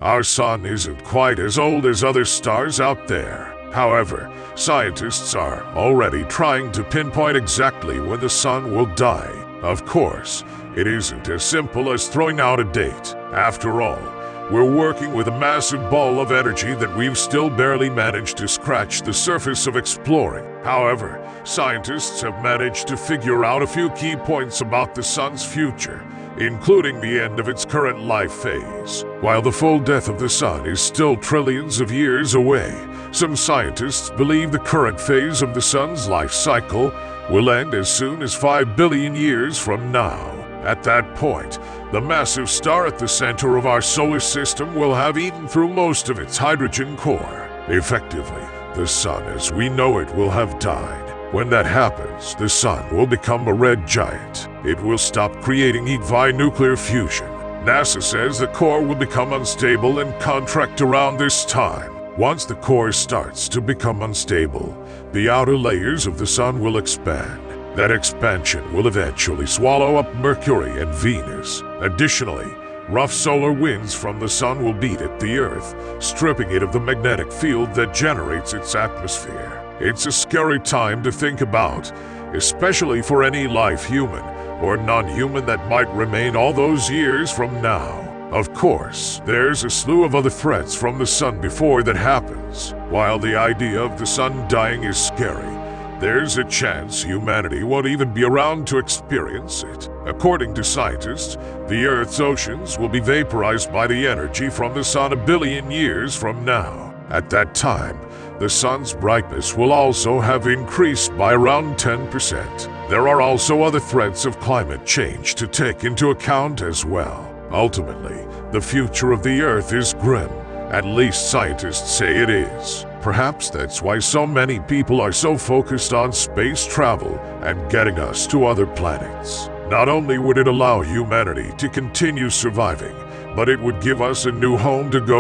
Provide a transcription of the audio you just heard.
Our sun isn't quite as old as other stars out there. However, scientists are already trying to pinpoint exactly when the sun will die. Of course, it isn't as simple as throwing out a date. After all, we're working with a massive ball of energy that we've still barely managed to scratch the surface of exploring. However, scientists have managed to figure out a few key points about the sun's future, including the end of its current life phase. While the full death of the sun is still trillions of years away, some scientists believe the current phase of the sun's life cycle will end as soon as 5 billion years from now. At that point, the massive star at the center of our solar system will have eaten through most of its hydrogen core. Effectively, the sun as we know it will have died. When that happens, the sun will become a red giant. It will stop creating heat via nuclear fusion. NASA says the core will become unstable and contract around this time. Once the core starts to become unstable, the outer layers of the sun will expand. That expansion will eventually swallow up Mercury and Venus. Additionally, rough solar winds from the sun will beat at the Earth, stripping it of the magnetic field that generates its atmosphere. It's a scary time to think about, especially for any life, human or non-human, that might remain all those years from now. Of course, there's a slew of other threats from the sun before that happens. While the idea of the sun dying is scary, there's a chance humanity won't even be around to experience it. According to scientists, the Earth's oceans will be vaporized by the energy from the sun 1 billion years from now. At that time, the sun's brightness will also have increased by around 10%. There are also other threats of climate change to take into account as well. Ultimately, the future of the Earth is grim. At least scientists say it is. Perhaps that's why so many people are so focused on space travel and getting us to other planets. Not only would it allow humanity to continue surviving, but it would give us a new home to go